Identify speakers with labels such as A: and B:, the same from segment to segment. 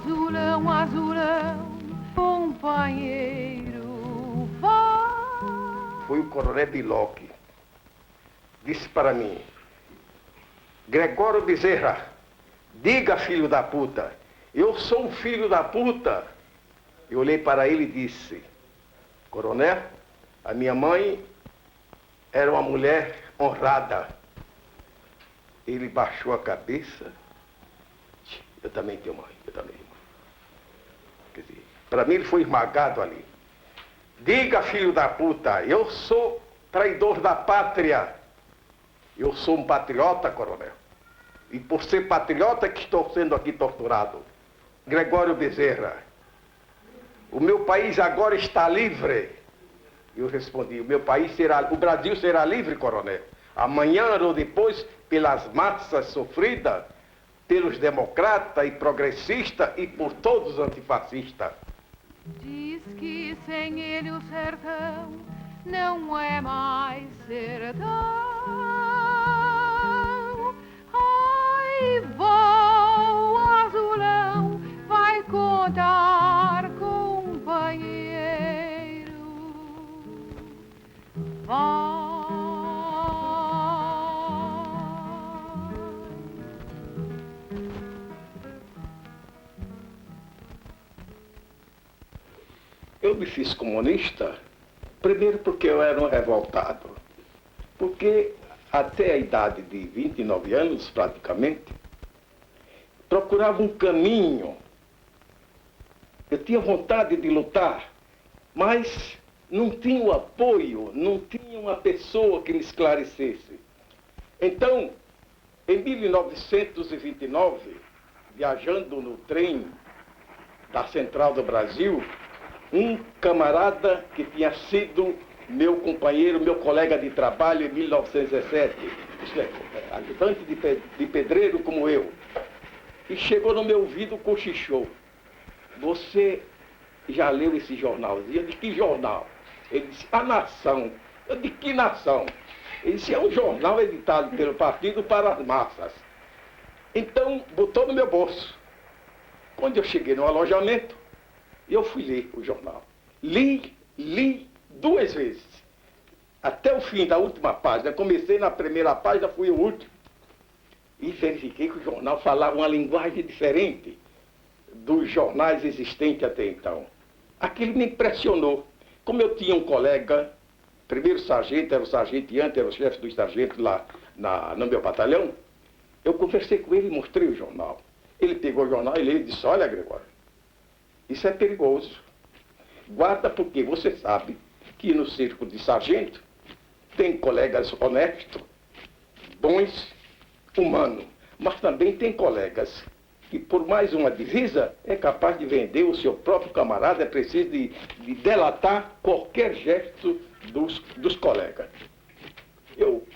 A: Azulão, azulão, companheiro, vai.
B: Foi o coronel Biloc. Disse para mim: Gregório Bezerra, diga, filho da puta, eu sou um filho da puta. Eu olhei para ele e disse: coronel, a minha mãe era uma mulher honrada. Ele baixou a cabeça. Eu também tenho mãe, eu também. Quer dizer, para mim ele foi esmagado ali. Diga, filho da puta, eu sou traidor da pátria. Eu sou um patriota, coronel. E por ser patriota que estou sendo aqui torturado. Gregório Bezerra, o meu país agora está livre. Eu respondi: o Brasil será livre, coronel. Amanhã ou depois, pelas massas sofridas, pelos democratas e progressistas e por todos os antifascistas.
A: Diz que sem ele o sertão não é mais sertão. Ai, vou, azulão, vai contar, companheiro. Vai.
B: Eu me fiz comunista, primeiro porque eu era um revoltado. Porque até a idade de 29 anos, praticamente, procurava um caminho. Eu tinha vontade de lutar, mas não tinha o apoio, não tinha uma pessoa que me esclarecesse. Então, em 1929, viajando no trem da Central do Brasil, um camarada que tinha sido meu companheiro, meu colega de trabalho em 1917, ajudante de pedreiro como eu, e chegou no meu ouvido, cochichou: você já leu esse jornalzinho? Eu disse: que jornal? Ele disse: A Nação. Eu disse: que Nação? Ele disse: é um jornal editado pelo partido para as massas. Então, botou no meu bolso. Quando eu cheguei no alojamento, eu fui ler o jornal. Li 2 vezes. Até o fim da última página. Comecei na primeira página, fui o último. E verifiquei que o jornal falava uma linguagem diferente dos jornais existentes até então. Aquilo me impressionou. Como eu tinha um colega, primeiro sargento, era o sargento-ante, era o chefe dos sargentos lá no meu batalhão, eu conversei com ele e mostrei o jornal. Ele pegou o jornal e leu e disse: olha, Gregório, isso é perigoso. Guarda, porque você sabe que no círculo de sargento tem colegas honestos, bons, humanos, mas também tem colegas que por mais uma divisa é capaz de vender o seu próprio camarada, é preciso de delatar qualquer gesto dos colegas. Eu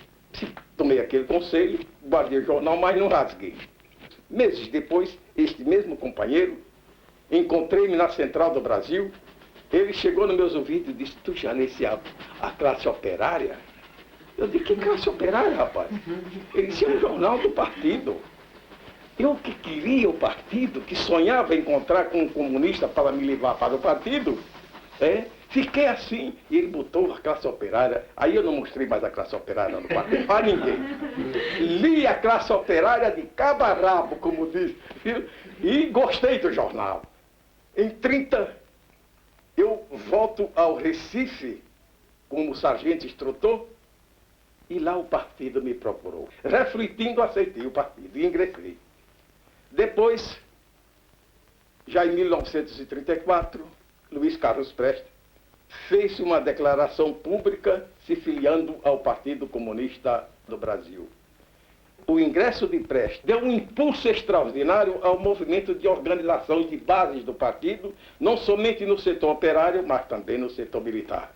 B: tomei aquele conselho, guardei o jornal, mas não rasguei. Meses depois, este mesmo companheiro, encontrei-me na Central do Brasil. Ele chegou nos meus ouvidos e disse: tu já lesse a Classe Operária? Eu disse: que Classe Operária, rapaz? Ele disse: é um jornal do partido. Eu que queria o partido, que sonhava encontrar com um comunista para me levar para o partido, fiquei assim. E ele botou a Classe Operária. Aí eu não mostrei mais a Classe Operária no partido para ninguém. Li a Classe Operária de cabo a rabo, como diz, e gostei do jornal. Em 30, eu volto ao Recife como sargento instrutor, e lá o partido me procurou. Refletindo, aceitei o partido e ingressei. Depois, já em 1934, Luiz Carlos Prestes fez uma declaração pública se filiando ao Partido Comunista do Brasil. O ingresso de Prestes deu um impulso extraordinário ao movimento de organização de bases do partido, não somente no setor operário, mas também no setor militar.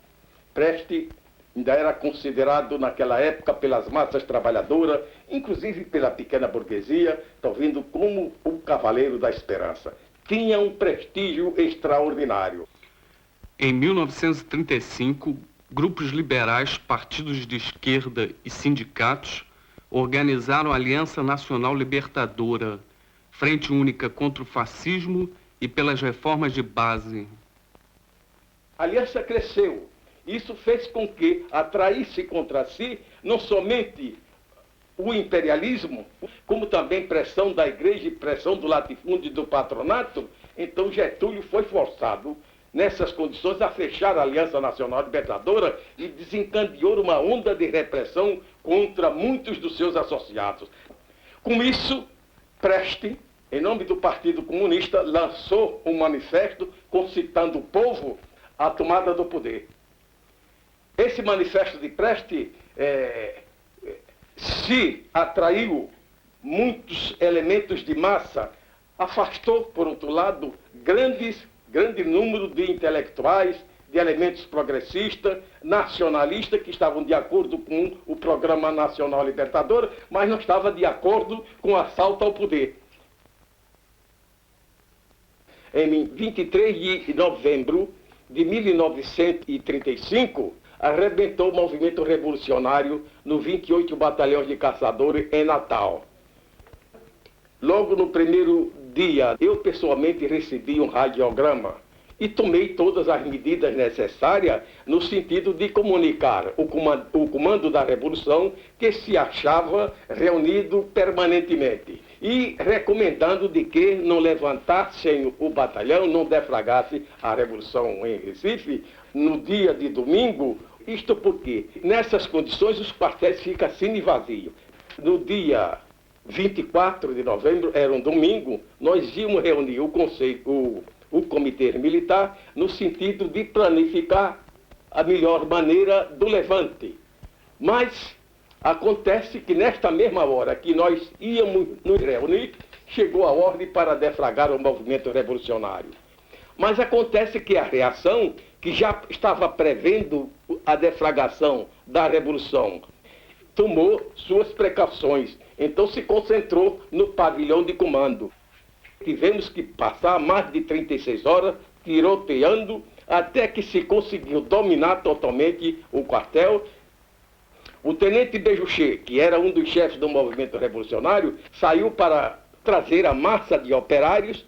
B: Prestes ainda era considerado naquela época pelas massas trabalhadoras, inclusive pela pequena burguesia, estão vendo como o Cavaleiro da Esperança. Tinha um prestígio extraordinário.
C: Em 1935, grupos liberais, partidos de esquerda e sindicatos organizaram a Aliança Nacional Libertadora, Frente Única contra o Fascismo e pelas reformas de base.
B: A aliança cresceu. Isso fez com que atraísse contra si não somente o imperialismo, como também pressão da igreja e pressão do latifúndio e do patronato. Então Getúlio foi forçado, nessas condições, a fechar a Aliança Nacional Libertadora e desencadeou uma onda de repressão contra muitos dos seus associados. Com isso, Preste, em nome do Partido Comunista, lançou um manifesto concitando o povo à tomada do poder. Esse manifesto de Preste se atraiu muitos elementos de massa, afastou, por outro lado, grande número de intelectuais, de elementos progressistas, nacionalistas, que estavam de acordo com o Programa Nacional Libertador, mas não estavam de acordo com o assalto ao poder. Em 23 de novembro de 1935, arrebentou o movimento revolucionário no 28 Batalhão de Caçadores em Natal. Logo no primeiro dia, eu pessoalmente recebi um radiograma e tomei todas as medidas necessárias no sentido de comunicar o comando da Revolução, que se achava reunido permanentemente, e recomendando de que não levantassem o batalhão, não deflagrasse a Revolução em Recife no dia de domingo. Isto porque, nessas condições, os quartéis ficam semi-vazios. No dia 24 de novembro, era um domingo, nós íamos reunir o Comitê Militar no sentido de planificar a melhor maneira do levante. Mas acontece que nesta mesma hora que nós íamos nos reunir, chegou a ordem para deflagrar o movimento revolucionário. Mas acontece que a reação, que já estava prevendo a deflagração da Revolução, tomou suas precauções, então se concentrou no pavilhão de comando. Tivemos que passar mais de 36 horas tiroteando até que se conseguiu dominar totalmente o quartel. O tenente Bejuchet, que era um dos chefes do movimento revolucionário, saiu para trazer a massa de operários,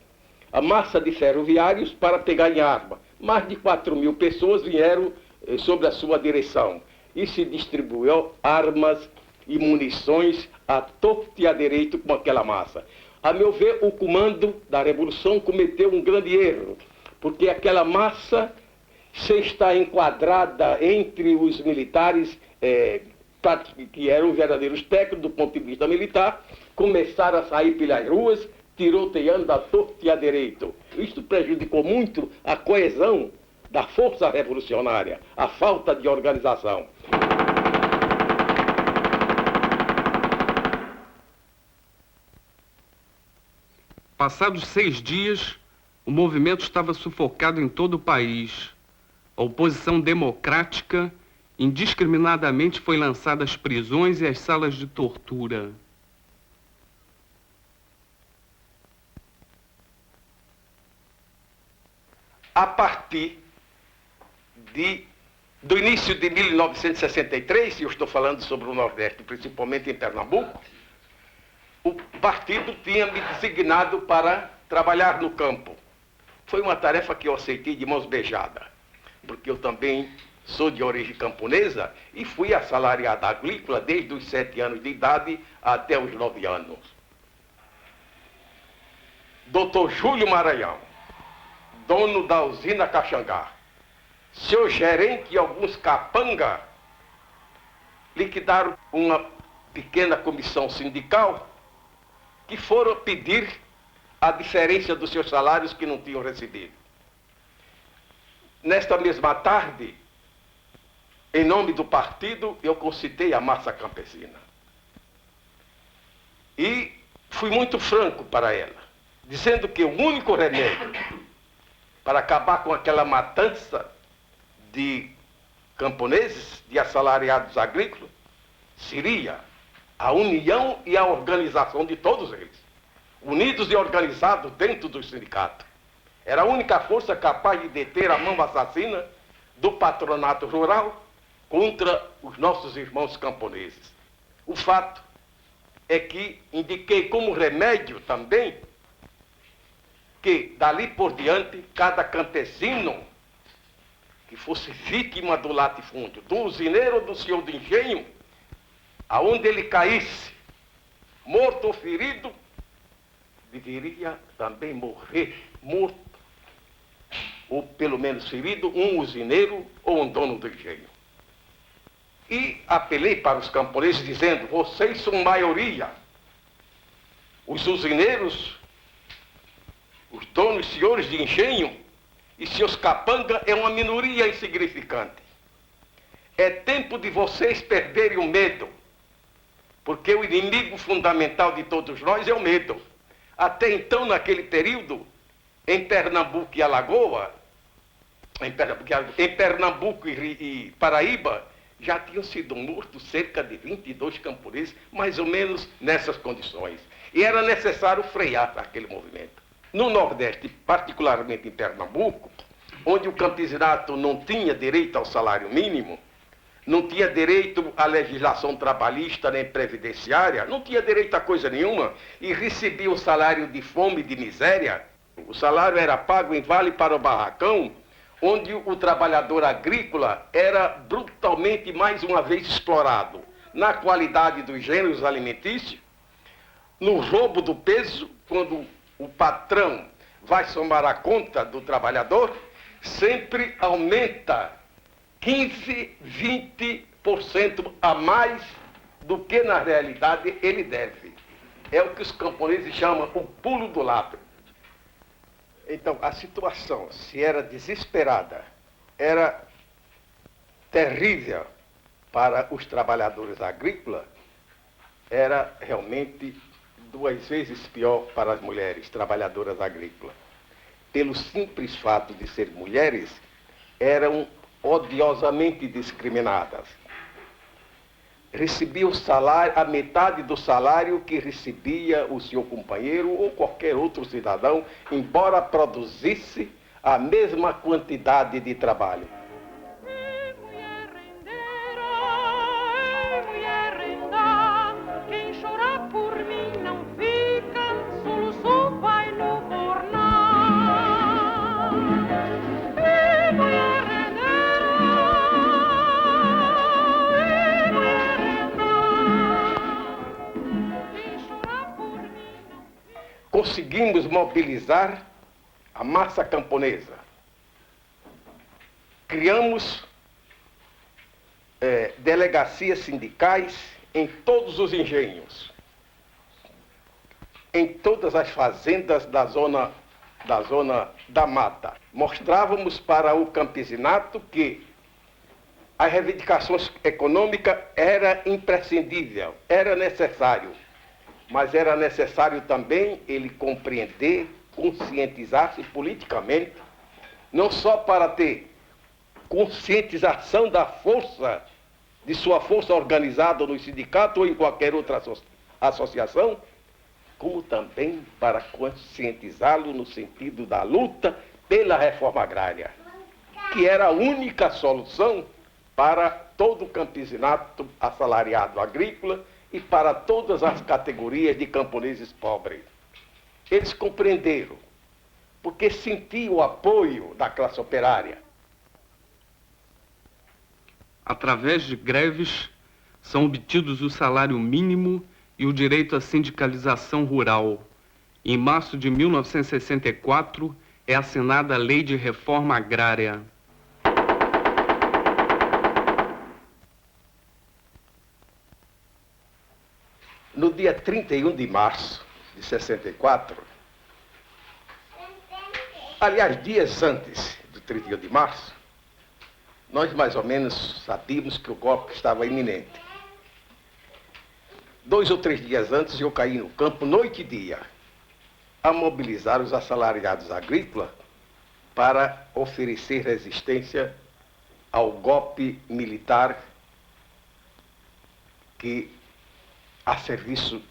B: a massa de ferroviários para pegar em arma. Mais de 4.000 pessoas vieram sob a sua direção e se distribuiu armas e munições à torto e à direito com aquela massa. A meu ver, o comando da Revolução cometeu um grande erro, porque aquela massa, se está enquadrada entre os militares, que eram verdadeiros técnicos do ponto de vista militar, começaram a sair pelas ruas, tiroteando à torto e à direito. Isto prejudicou muito a coesão da força revolucionária, a falta de organização.
C: Passados 6 dias, o movimento estava sufocado em todo o país. A oposição democrática indiscriminadamente foi lançada às prisões e às salas de tortura.
B: A partir do início de 1963, e eu estou falando sobre o Nordeste, principalmente em Pernambuco, o partido tinha me designado para trabalhar no campo. Foi uma tarefa que eu aceitei de mãos beijadas, porque eu também sou de origem camponesa e fui assalariado agrícola desde os 7 anos de idade até os 9 anos. Dr. Júlio Maranhão, dono da usina Caxangá, seu gerente e alguns capanga liquidaram uma pequena comissão sindical que foram pedir a diferença dos seus salários que não tinham recebido. Nesta mesma tarde, em nome do partido, eu concitei a massa campesina. E fui muito franco para ela, dizendo que o único remédio para acabar com aquela matança de camponeses, de assalariados agrícolas, seria a união e a organização de todos eles, unidos e organizados dentro do sindicato. Era a única força capaz de deter a mão assassina do patronato rural contra os nossos irmãos camponeses. O fato é que indiquei como remédio também que, dali por diante, cada campesino que fosse vítima do latifúndio, do usineiro ou do senhor do engenho, aonde ele caísse, morto ou ferido, deveria também morrer morto, ou pelo menos ferido, um usineiro ou um dono do engenho. E apelei para os camponeses dizendo: vocês são maioria. Os usineiros, os donos, senhores de engenho e seus capanga é uma minoria insignificante. É tempo de vocês perderem o medo, porque o inimigo fundamental de todos nós é o medo. Até então, naquele período, em Pernambuco e Alagoas, em Pernambuco e Paraíba, já tinham sido mortos cerca de 22 camponeses, mais ou menos nessas condições. E era necessário frear aquele movimento. No Nordeste, particularmente em Pernambuco, onde o campesinato não tinha direito ao salário mínimo, não tinha direito à legislação trabalhista nem previdenciária, não tinha direito a coisa nenhuma, e recebia o salário de fome e de miséria. O salário era pago em vale para o barracão, onde o trabalhador agrícola era brutalmente, mais uma vez, explorado na qualidade dos gêneros alimentícios, no roubo do peso, quando o patrão vai somar a conta do trabalhador, sempre aumenta 15, 20% a mais do que na realidade ele deve. É o que os camponeses chamam o pulo do lápis. Então, a situação, se era desesperada, era terrível para os trabalhadores agrícolas, era realmente 2 vezes pior para as mulheres trabalhadoras agrícolas. Pelo simples fato de serem mulheres, eram odiosamente discriminadas. Recebia o salário, a metade do salário que recebia o seu companheiro ou qualquer outro cidadão, embora produzisse a mesma quantidade de trabalho.
A: Quem chorar por mim não fica, soluço vai no fornal.
B: Conseguimos mobilizar a massa camponesa. Criamos delegacias sindicais em todos os engenhos, em todas as fazendas da zona da mata. Mostrávamos para o campesinato que as reivindicações econômicas era imprescindível, era necessário, mas era necessário também ele compreender, conscientizar-se politicamente, não só para ter conscientização da força, de sua força organizada no sindicato ou em qualquer outra associação, como também para conscientizá-lo no sentido da luta pela reforma agrária, que era a única solução para todo o campesinato assalariado agrícola e para todas as categorias de camponeses pobres. Eles compreenderam, porque sentiam o apoio da classe operária.
C: Através de greves, são obtidos o salário mínimo e o direito à sindicalização rural. Em março de 1964, é assinada a Lei de Reforma Agrária.
B: No dia 31 de março de 64, aliás, dias antes do 31 de março, nós mais ou menos sabíamos que o golpe estava iminente. 2 ou 3 dias antes, eu caí no campo, noite e dia, a mobilizar os assalariados agrícolas para oferecer resistência ao golpe militar que a serviço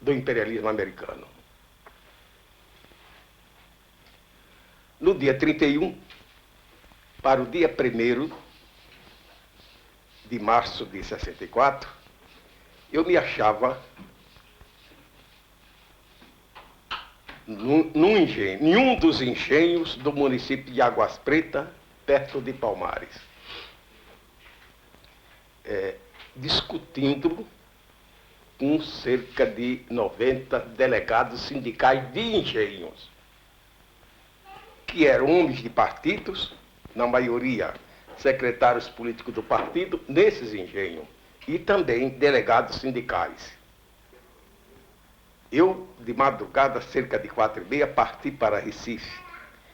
B: do imperialismo americano. No dia 31, para o dia 1º de março de 64, eu me achava num engenho, em um dos engenhos do município de Águas Pretas, perto de Palmares, discutindo com cerca de 90 delegados sindicais de engenhos, que eram homens de partidos, na maioria secretários políticos do partido, nesses engenhos, e também delegados sindicais. Eu, de madrugada, cerca de 4h30, parti para Recife.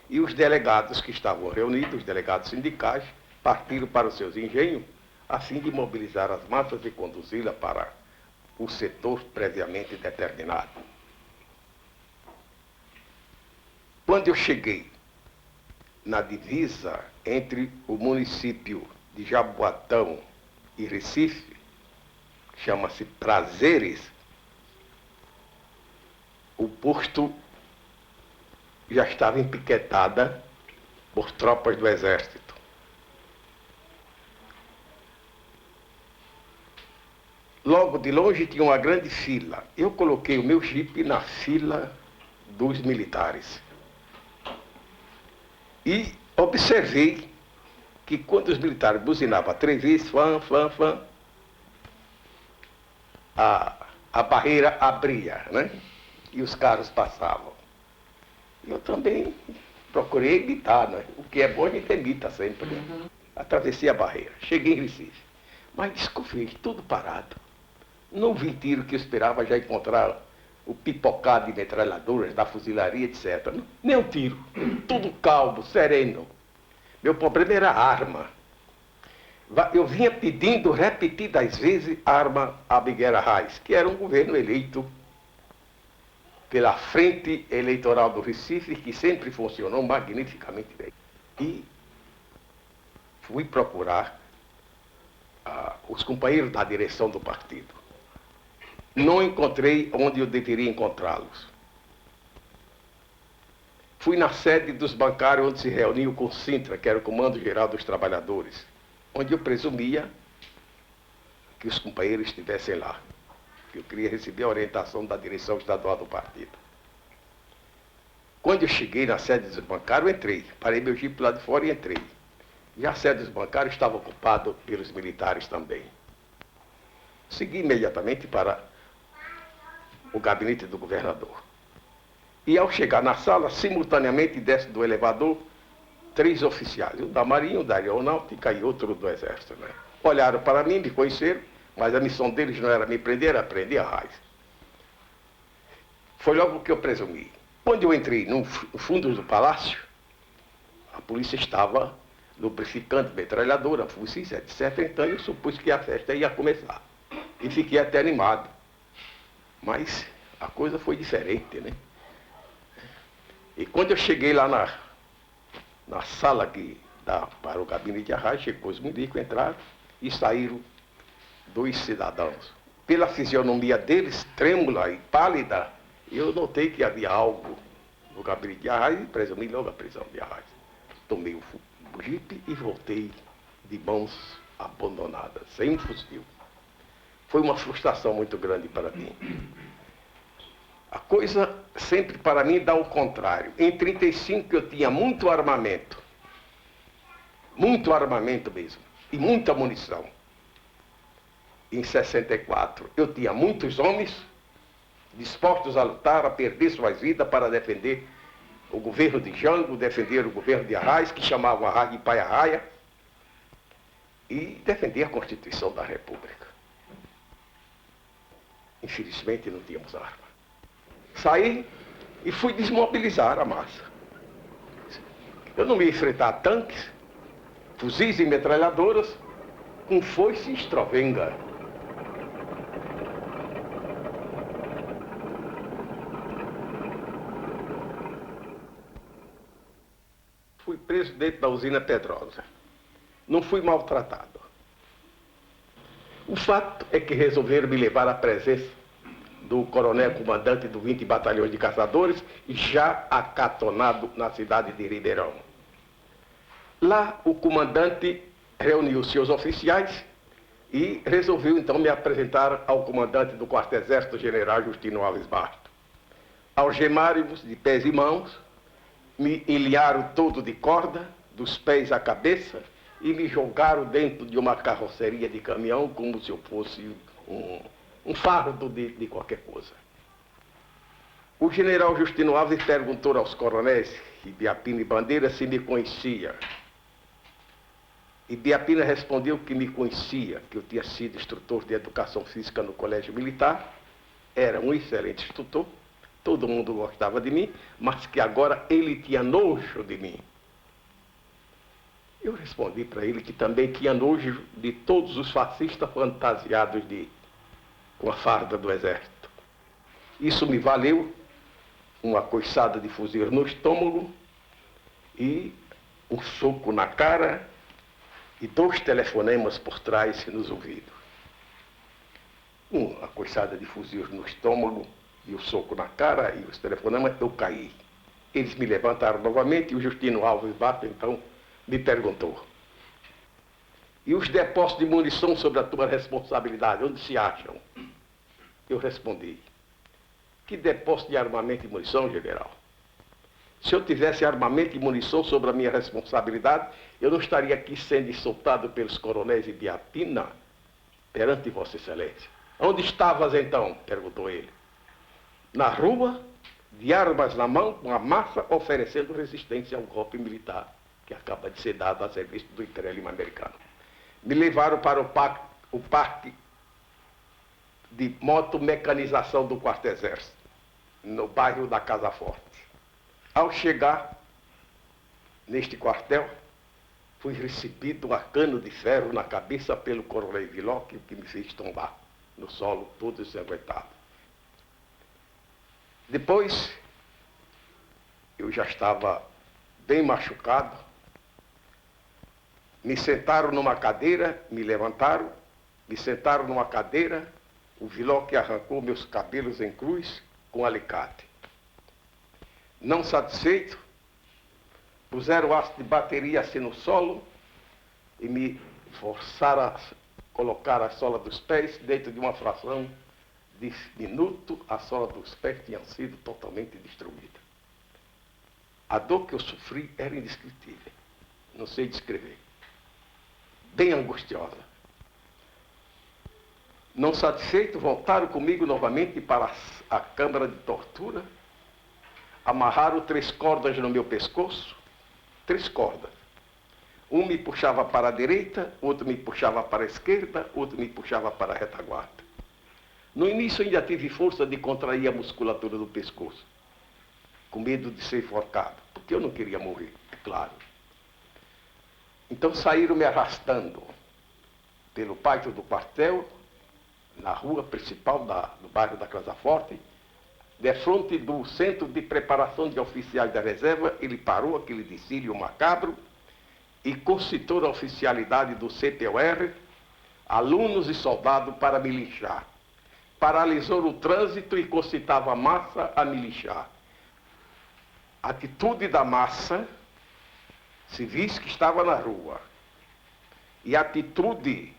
B: E os delegados que estavam reunidos, os delegados sindicais, partiram para os seus engenhos, a fim de mobilizar as massas e conduzi-la para o setor previamente determinado. Quando eu cheguei na divisa entre o município de Jaboatão e Recife, chama-se Prazeres, o posto já estava empiquetada por tropas do exército. Logo de longe tinha uma grande fila. Eu coloquei o meu jipe na fila dos militares. E observei que quando os militares buzinavam 3 vezes, fã, fã, fã, a barreira abria, né? E os carros passavam. Eu também procurei evitar, né? O que é bom a gente evita sempre. Né? Atravessei a barreira, cheguei em Recife. Mas desconfiei, tudo parado. Não vi tiro que eu esperava já encontrar o pipocado de metralhadoras da fuzilaria, etc. Nem um tiro. Tudo calmo, sereno. Meu problema era a arma. Eu vinha pedindo repetidas vezes a arma Abiguera Reis, que era um governo eleito pela Frente Eleitoral do Recife, que sempre funcionou magnificamente bem. E fui procurar os companheiros da direção do partido. Não encontrei onde eu deveria encontrá-los. Fui na sede dos bancários onde se reuniu com o Sintra, que era o Comando Geral dos Trabalhadores, onde eu presumia que os companheiros estivessem lá. Eu queria receber a orientação da direção estadual do partido. Quando eu cheguei na sede dos bancários, eu entrei. Parei meu jipe lá de fora e entrei. E a sede dos bancários estava ocupada pelos militares também. Segui imediatamente para o gabinete do governador. E ao chegar na sala, simultaneamente desce do elevador 3 oficiais, um da Marinha, um da Aeronáutica e outro do Exército. Né? Olharam para mim, me conheceram, mas a missão deles não era me prender, era prender a Reis. Foi logo o que eu presumi. Quando eu entrei no fundo do palácio, a polícia estava lubrificando metralhadora, fuzis, etc. Então eu supus que a festa ia começar. E fiquei até animado. Mas a coisa foi diferente, né? E quando eu cheguei lá na sala que dá para o gabinete de Arraes, chegou os milicos, entraram e saíram 2 cidadãos. Pela fisionomia deles, trêmula e pálida, eu notei que havia algo no gabinete de Arraes e presumi logo a prisão de Arraes. Tomei o jipe e voltei de mãos abandonadas, sem um fuzil. Foi uma frustração muito grande para mim. A coisa sempre para mim dá o contrário. Em 1935 eu tinha muito armamento mesmo, e muita munição. Em 64 eu tinha muitos homens dispostos a lutar, a perder suas vidas para defender o governo de Jango, defender o governo de Arraes, que chamavam Arraes de Pai Arraia, e defender a Constituição da República. Infelizmente não tínhamos arma. Saí e fui desmobilizar a massa. Eu não ia enfrentar tanques, fuzis e metralhadoras com foice e estrovenga. Fui preso dentro da usina Pedrosa. Não fui maltratado. O fato é que resolveram me levar à presença do coronel comandante do 20 Batalhões de Caçadores, já acatonado na cidade de Ribeirão. Lá, o comandante reuniu seus oficiais e resolveu, então, me apresentar ao comandante do Quarto Exército, general Justino Alves Bastos. algemaram-nos de pés e mãos, me enliaram todo de corda, dos pés à cabeça, e me jogaram dentro de uma carroceria de caminhão como se eu fosse um fardo de qualquer coisa. O general Justino Alves perguntou aos coronéis Ibiapina e Bandeira se me conhecia. Ibiapina respondeu que me conhecia, que eu tinha sido instrutor de educação física no colégio militar, era um excelente instrutor, todo mundo gostava de mim, mas que agora ele tinha nojo de mim. Eu respondi para ele que também tinha nojo de todos os fascistas fantasiados com a farda do exército. Isso me valeu uma coiçada de fuzil no estômago e um soco na cara e 2 telefonemas por trás nos ouvidos. Uma coiçada de fuzil no estômago e o soco na cara e os telefonemas, eu caí. Eles me levantaram novamente e o Justino Alves Bato, então, me perguntou: e os depósitos de munição sobre a tua responsabilidade, onde se acham? Eu respondi: que depósito de armamento e munição, general? Se eu tivesse armamento e munição sobre a minha responsabilidade, eu não estaria aqui sendo soltado pelos coronéis Ibiapina perante Vossa Excelência. Onde estavas então? Perguntou ele. Na rua, de armas na mão, com a massa, oferecendo resistência ao golpe militar que acaba de ser dado a serviço do imperialismo americano. Me levaram para o parque de motomecanização do Quarto Exército, no bairro da Casa Forte. Ao chegar neste quartel, fui recebido a cano de ferro na cabeça pelo coronel Vilocchio, que me fez tombar no solo todo ensanguentado. Depois, eu já estava bem machucado, me sentaram numa cadeira, me levantaram, me sentaram numa cadeira, o Vilocchio arrancou meus cabelos em cruz com alicate. Não satisfeito, puseram o aço de bateria assim no solo e me forçaram a colocar a sola dos pés dentro de uma fração de minuto, a sola dos pés tinha sido totalmente destruída. A dor que eu sofri era indescritível, não sei descrever, bem angustiosa. Não satisfeito, voltaram comigo novamente para a câmara de tortura, amarraram 3 cordas no meu pescoço, 3 cordas. Um me puxava para a direita, outro me puxava para a esquerda, outro me puxava para a retaguarda. No início ainda tive força de contrair a musculatura do pescoço, com medo de ser enforcado, porque eu não queria morrer, é claro. Então saíram me arrastando pelo pátio do quartel, na rua principal do bairro da Casa Forte, defronte do Centro de Preparação de Oficiais da Reserva. Ele parou aquele desfile macabro e concitou a oficialidade do CPOR, alunos e soldados, para me linchar. Paralisou o trânsito e concitava a massa a me linchar. A atitude da massa civis que estava na rua e a atitude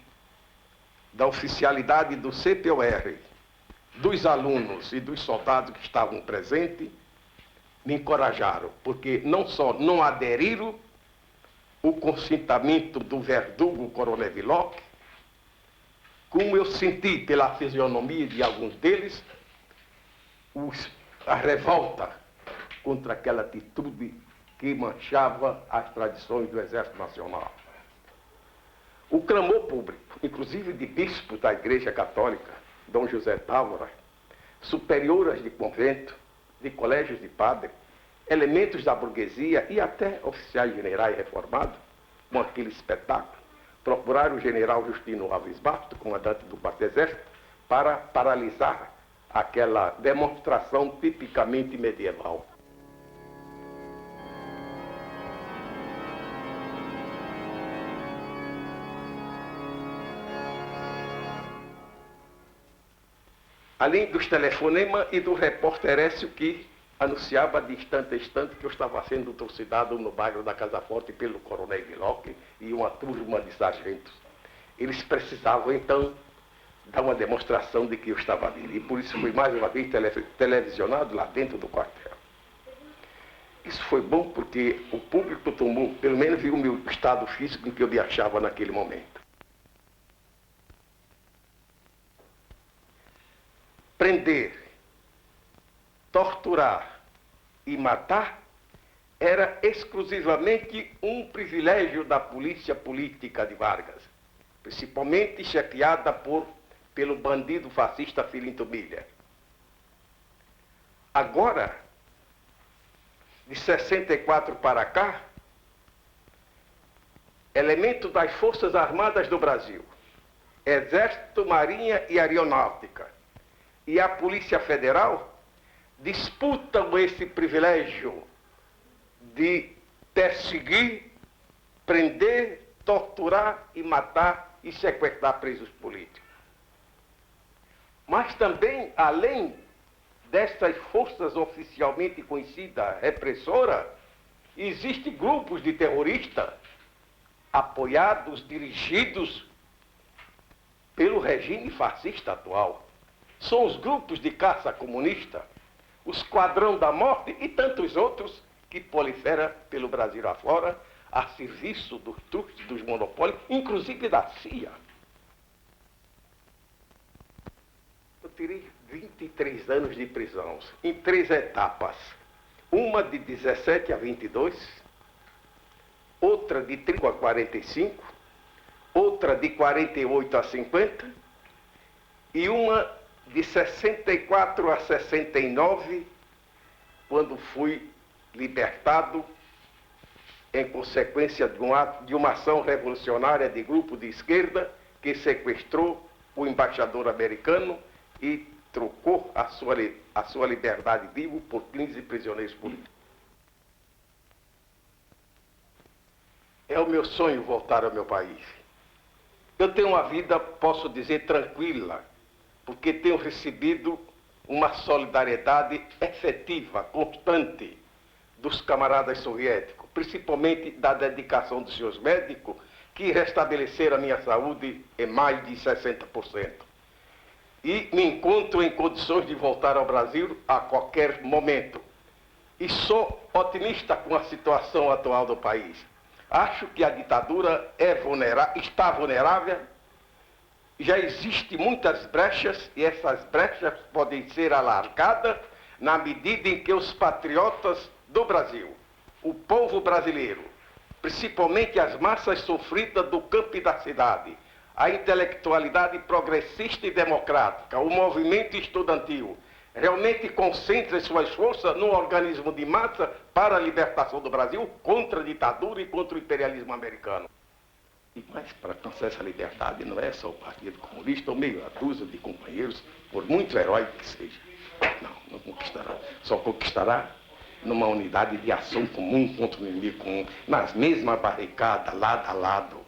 B: da oficialidade do CPOR, dos alunos e dos soldados que estavam presentes, me encorajaram, porque não só não aderiram o consentimento do verdugo coronel Vilocchio, como eu senti pela fisionomia de alguns deles a revolta contra aquela atitude que manchava as tradições do Exército Nacional. O clamor público, inclusive de bispos da Igreja Católica, Dom José Távora, superioras de convento, de colégios de padres, elementos da burguesia e até oficiais generais reformados, com aquele espetáculo, procuraram o general Justino Alves Bato, comandante do Quarto Exército, para paralisar aquela demonstração tipicamente medieval. Além dos telefonemas e do repórter Écio, que anunciava de instante a instante que eu estava sendo trucidado no bairro da Casa Forte pelo coronel Vilocchio e uma turma de sargentos. Eles precisavam, então, dar uma demonstração de que eu estava ali. E por isso fui mais uma vez televisionado lá dentro do quartel. Isso foi bom porque o público tomou, pelo menos viu o meu estado físico em que eu me achava naquele momento. Prender, torturar e matar era exclusivamente um privilégio da polícia política de Vargas, principalmente chefiada pelo bandido fascista Filinto Miller. Agora, de 64 para cá, elementos das Forças Armadas do Brasil, Exército, Marinha e Aeronáutica, e a Polícia Federal disputam esse privilégio de perseguir, prender, torturar e matar e sequestrar presos políticos. Mas também, além dessas forças oficialmente conhecidas, repressoras, existem grupos de terroristas apoiados, dirigidos pelo regime fascista atual. São os grupos de caça comunista, o Esquadrão da Morte e tantos outros que proliferam pelo Brasil afora, a serviço dos truques, dos monopólios, inclusive da CIA. Eu tirei 23 anos de prisão, em 3 etapas. Uma de 17 a 22, outra de 30 a 45, outra de 48 a 50 e uma de 64 a 69, quando fui libertado em consequência de uma ação revolucionária de grupo de esquerda que sequestrou o embaixador americano e trocou a sua liberdade vivo por 15 prisioneiros políticos. É o meu sonho voltar ao meu país. Eu tenho uma vida, posso dizer, tranquila, porque tenho recebido uma solidariedade efetiva, constante, dos camaradas soviéticos, principalmente da dedicação dos seus médicos, que restabeleceram a minha saúde em mais de 60%. E me encontro em condições de voltar ao Brasil a qualquer momento. E sou otimista com a situação atual do país. Acho que a ditadura está vulnerável, já existem muitas brechas e essas brechas podem ser alargadas na medida em que os patriotas do Brasil, o povo brasileiro, principalmente as massas sofridas do campo e da cidade, a intelectualidade progressista e democrática, o movimento estudantil, realmente concentrem suas forças no organismo de massa para a libertação do Brasil contra a ditadura e contra o imperialismo americano. E mais, para alcançar essa liberdade, não é só o Partido Comunista ou meia dúzia de companheiros, por muito heróico que seja. Não conquistará. Só conquistará numa unidade de ação comum contra o inimigo comum, nas mesmas barricadas, lado a lado.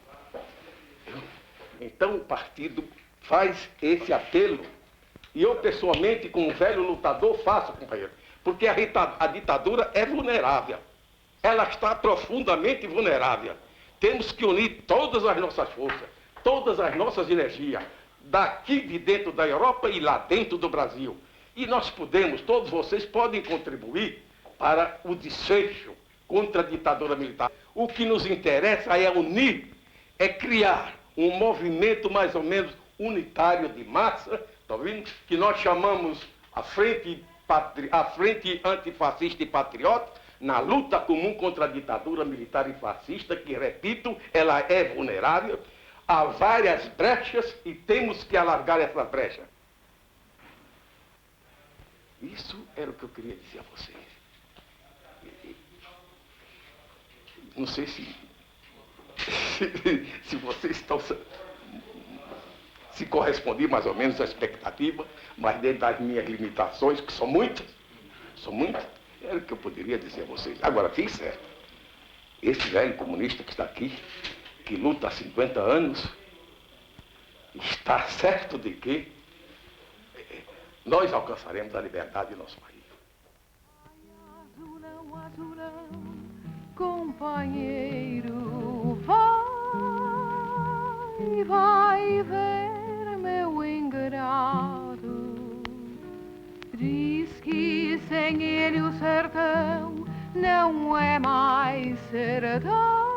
B: Então o partido faz esse apelo, e eu pessoalmente, como velho lutador, faço, companheiro, porque a ditadura é vulnerável. Ela está profundamente vulnerável. Temos que unir todas as nossas forças, todas as nossas energias, daqui de dentro da Europa e lá dentro do Brasil. E nós podemos, todos vocês podem contribuir para o desfecho contra a ditadura militar. O que nos interessa é unir, é criar um movimento mais ou menos unitário de massa, tá vendo? Que nós chamamos a frente antifascista e patriota, na luta comum contra a ditadura militar e fascista, que, repito, ela é vulnerável, há várias brechas e temos que alargar essa brecha. Isso era o que eu queria dizer a vocês. Não sei se vocês estão se corresponder mais ou menos à expectativa, mas dentro das minhas limitações, que são muitas, era o que eu poderia dizer a vocês. Agora, fique certo, esse velho comunista que está aqui, que luta há 50 anos, está certo de que nós alcançaremos a liberdade do nosso país.
A: Azulão, azulão, companheiro, vai ver meu engano. sagrado. Diz que sem ele o sertão não é mais sertão.